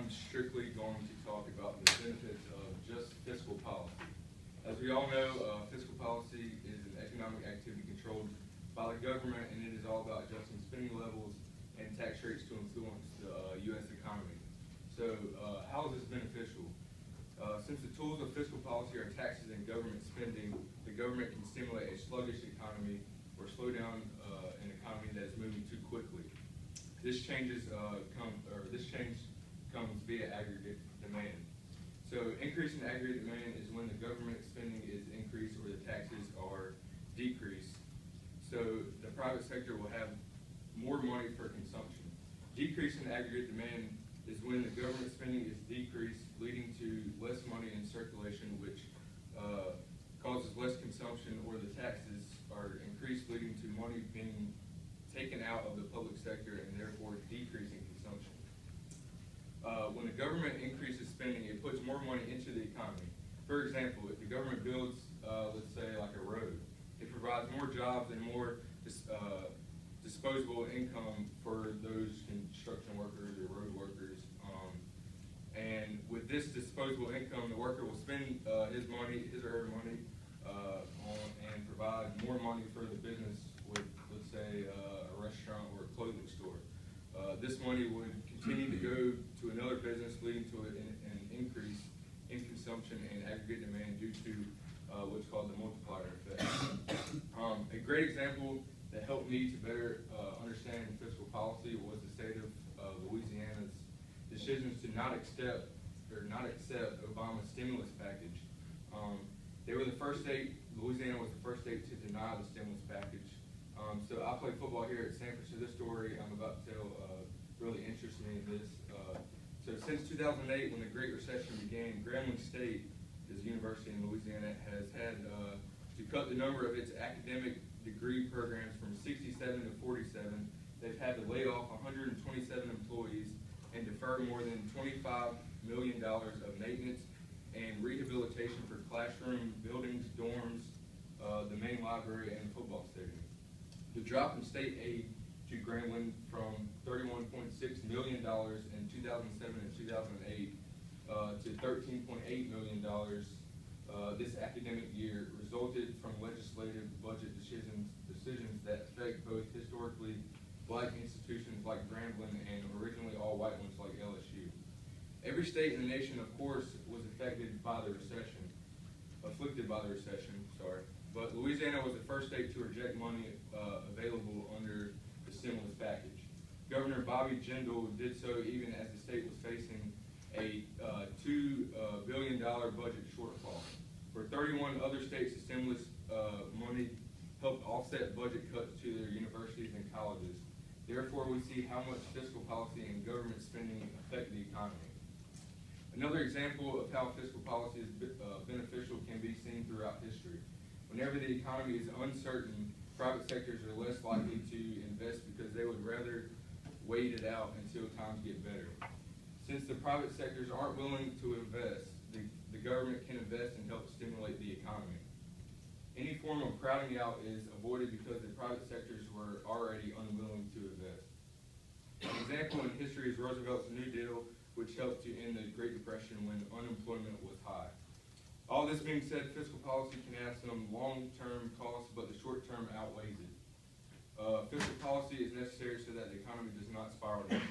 I'm strictly going to talk about the benefits of just fiscal policy. As we all know, fiscal policy is an economic activity controlled by the government, and it is all about adjusting spending levels and tax rates to influence the U.S. economy. So how is this beneficial? Since the tools of fiscal policy are taxes and government spending, the government can stimulate a sluggish economy or slow down an economy that is moving too quickly. This change comes via aggregate demand. So increase in aggregate demand is when the government spending is increased or the taxes are decreased. So the private sector will have more money for consumption. Decrease in aggregate demand is when the government spending is decreased, leading to less money in circulation, which causes less consumption, or the taxes are increased, leading to money being taken out of the public sector and therefore decreasing consumption. When the government increases spending, it puts more money into the economy. For example, if the government builds, let's say, like a road, it provides more jobs and more disposable income for those construction workers or road workers. And with this disposable income, the worker will spend his or her money, and provide more money for the business with, let's say, a restaurant or a clothing store. This money would continue to go to another business, leading to an increase in consumption and aggregate demand due to what's called the multiplier effect. A great example that helped me to better understand fiscal policy was the state of Louisiana's decisions to not accept Obama's stimulus package. They were the first state. Louisiana was the first state to deny the stimulus package. So I play football here at Stanford, so this story I'm about to tell really interests me in this. So since 2008, when the Great Recession began, Grambling State, this university in Louisiana, has had to cut the number of its academic degree programs from 67 to 47. They've had to lay off 127 employees and defer more than $25 million of maintenance and rehabilitation for classroom buildings, dorms, the main library, and football stadium. The drop in state aid to Grambling from $31.6 million in 2007 and 2008 to $13.8 million this academic year resulted from legislative budget decisions that affect both historically Black institutions like Grambling and originally all white ones like LSU. Every state in the nation, of course, was affected by the recession, but Louisiana was the first state to reject money available under the stimulus package. Governor Bobby Jindal did so even as the state was facing a $2 billion budget shortfall. For 31 other states, the stimulus money helped offset budget cuts to their universities and colleges. Therefore, we see how much fiscal policy and government spending affect the economy. Another example of how fiscal policy is beneficial can be seen throughout history. Whenever the economy is uncertain, private sectors are less likely to invest because they would rather wait it out until times get better. Since the private sectors aren't willing to invest, the government can invest and help stimulate the economy. Any form of crowding out is avoided because the private sectors were already unwilling to invest. An example in history is Roosevelt's New Deal, which helped to end the Great Depression when unemployment was high. All this being said, fiscal policy can have some long-term costs, but the short-term outweighs it. Fiscal policy is necessary so that the economy does not spiral down.